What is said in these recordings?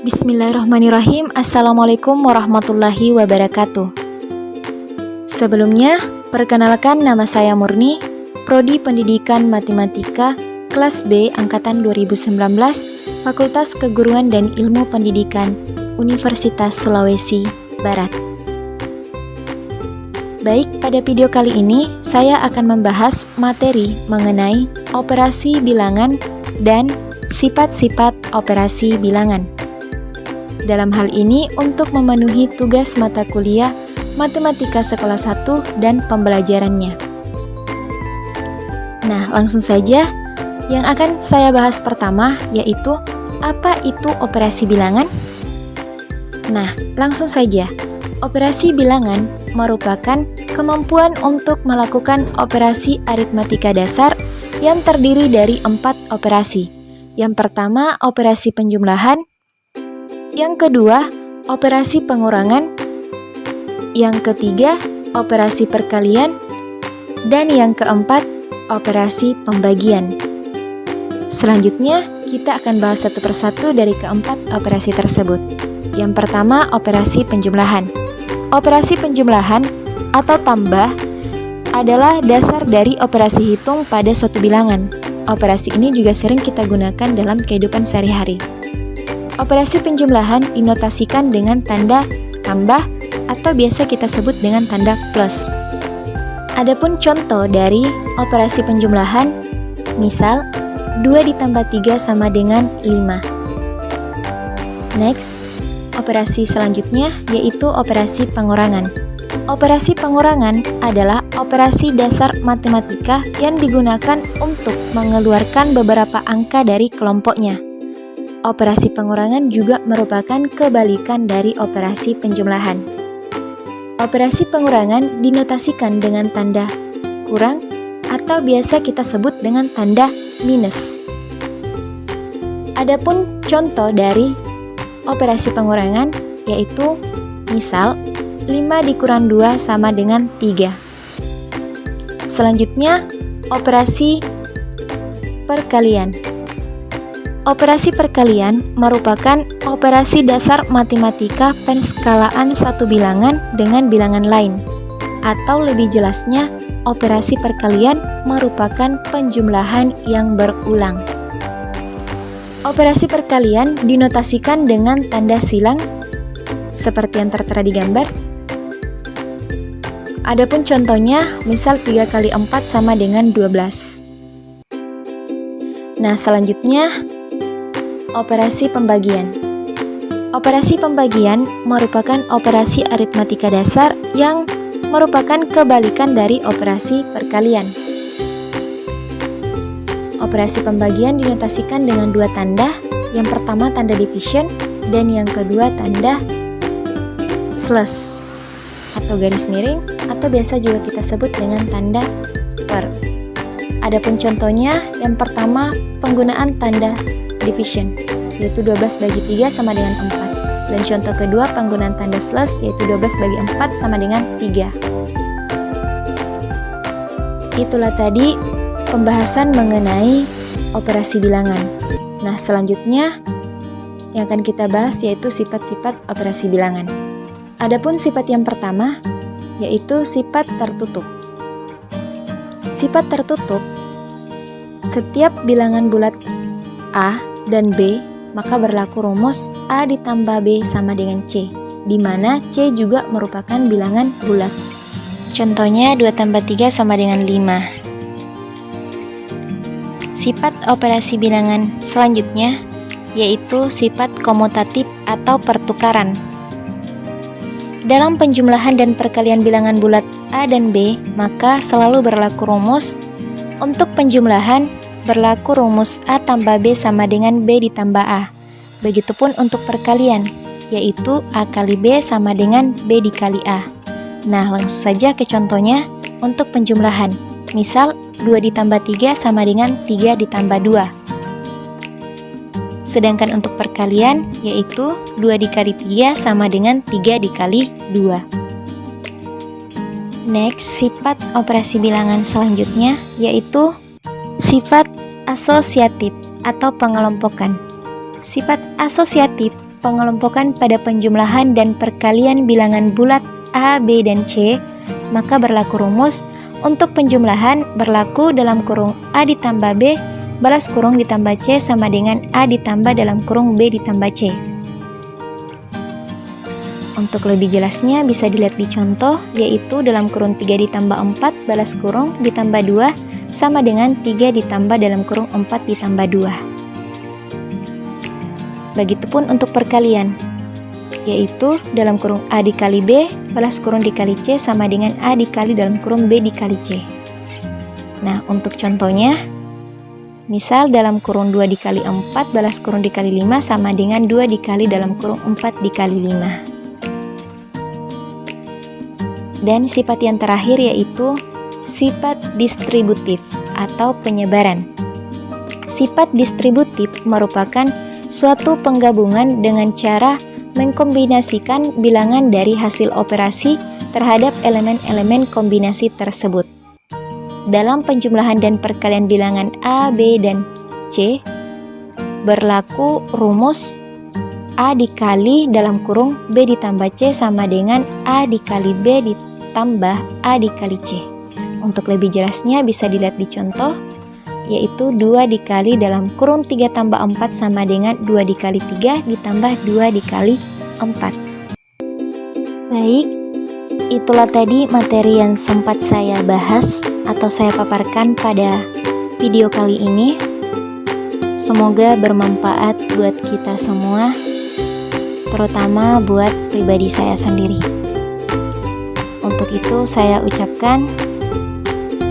Bismillahirrahmanirrahim. Assalamualaikum warahmatullahi wabarakatuh. Sebelumnya, perkenalkan nama saya Murni, Prodi Pendidikan Matematika, kelas B Angkatan 2019, Fakultas Keguruan dan Ilmu Pendidikan, Universitas Sulawesi Barat. Baik, pada video kali ini, saya akan membahas materi mengenai operasi bilangan dan sifat-sifat operasi bilangan. Dalam hal ini untuk memenuhi tugas mata kuliah Matematika Sekolah 1 dan pembelajarannya. Nah, langsung saja yang akan saya bahas pertama yaitu apa itu operasi bilangan? Nah, langsung saja. Operasi bilangan merupakan kemampuan untuk melakukan operasi aritmatika dasar yang terdiri dari 4 operasi. Yang pertama, operasi penjumlahan. Yang kedua, operasi pengurangan. Yang ketiga, operasi perkalian. Dan yang keempat, operasi pembagian. Selanjutnya, kita akan bahas satu persatu dari keempat operasi tersebut. Yang pertama, operasi penjumlahan. Operasi penjumlahan atau tambah adalah dasar dari operasi hitung pada suatu bilangan. Operasi ini juga sering kita gunakan dalam kehidupan sehari-hari. Operasi penjumlahan dinotasikan dengan tanda tambah atau biasa kita sebut dengan tanda plus. Adapun contoh dari operasi penjumlahan, misal 2 ditambah 3 sama dengan 5. Next, operasi selanjutnya yaitu operasi pengurangan. Operasi pengurangan adalah operasi dasar matematika yang digunakan untuk mengeluarkan beberapa angka dari kelompoknya. Operasi pengurangan juga merupakan kebalikan dari operasi penjumlahan. Operasi pengurangan dinotasikan dengan tanda kurang atau biasa kita sebut dengan tanda minus. Adapun contoh dari operasi pengurangan yaitu misal 5 dikurang 2 sama dengan 3. Selanjutnya, operasi perkalian. Operasi perkalian merupakan operasi dasar matematika penskalaan satu bilangan dengan bilangan lain. Atau lebih jelasnya, operasi perkalian merupakan penjumlahan yang berulang. Operasi perkalian dinotasikan dengan tanda silang seperti yang tertera di gambar. Adapun contohnya, misal 3 kali 4 sama dengan 12. Nah, selanjutnya operasi pembagian. Operasi pembagian merupakan operasi aritmatika dasar yang merupakan kebalikan dari operasi perkalian. Operasi pembagian dinotasikan dengan 2 tanda. Yang pertama tanda division dan yang kedua tanda slash atau garis miring atau biasa juga kita sebut dengan tanda per. Adapun contohnya, yang pertama penggunaan tanda division yaitu 12 bagi 3 sama dengan 4. Dan contoh kedua penggunaan tanda slash yaitu 12 bagi 4 sama dengan 3. Itulah tadi pembahasan mengenai operasi bilangan. Nah, selanjutnya yang akan kita bahas yaitu sifat-sifat operasi bilangan. Adapun sifat yang pertama yaitu sifat tertutup. Sifat tertutup, setiap bilangan bulat A dan B maka berlaku rumus A ditambah B sama dengan C, di mana C juga merupakan bilangan bulat. Contohnya 2 tambah 3 sama dengan 5. Sifat operasi bilangan selanjutnya yaitu sifat komutatif atau pertukaran. Dalam penjumlahan dan perkalian bilangan bulat A dan B, maka selalu berlaku rumus. Untuk penjumlahan, berlaku rumus A tambah B sama dengan B ditambah A. Begitupun untuk perkalian, yaitu A kali B sama dengan B dikali A. Nah, langsung saja ke contohnya untuk penjumlahan. Misal, 2 ditambah 3 sama dengan 3 ditambah 2. Sedangkan untuk perkalian, yaitu 2 dikali 3 sama dengan 3 dikali 2. Next, sifat operasi bilangan selanjutnya, yaitu sifat asosiatif atau pengelompokan. Sifat asosiatif pengelompokan pada penjumlahan dan perkalian bilangan bulat A, B, dan C, maka berlaku rumus untuk penjumlahan berlaku dalam kurung A ditambah B balas kurung ditambah C sama dengan A ditambah dalam kurung B ditambah C. Untuk lebih jelasnya bisa dilihat di contoh, yaitu dalam kurung 3 ditambah 4 balas kurung ditambah 2 sama dengan 3 ditambah dalam kurung 4 ditambah 2. Begitupun untuk perkalian, yaitu dalam kurung A dikali B balas kurung dikali C sama dengan A dikali dalam kurung B dikali C. Nah, untuk contohnya, misal dalam kurung 2 dikali 4 balas kurung dikali 5 sama dengan 2 dikali dalam kurung 4 dikali 5. Dan sifat yang terakhir yaitu sifat distributif atau penyebaran. Sifat distributif merupakan suatu penggabungan dengan cara mengkombinasikan bilangan dari hasil operasi terhadap elemen-elemen kombinasi tersebut. Dalam penjumlahan dan perkalian bilangan A, B, dan C, berlaku rumus A dikali dalam kurung B ditambah C sama dengan A dikali B ditambah A dikali C. Untuk lebih jelasnya bisa dilihat di contoh, yaitu 2 dikali dalam kurung 3 tambah 4 sama dengan 2 dikali 3 ditambah 2 dikali 4. Baik, itulah tadi materi yang sempat saya bahas atau saya paparkan pada video kali ini. Semoga bermanfaat buat kita semua, terutama buat pribadi saya sendiri. Untuk itu saya ucapkan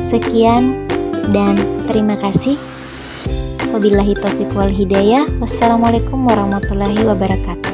sekian dan terima kasih. Wabillahi taufiq wal hidayah. Wassalamualaikum warahmatullahi wabarakatuh.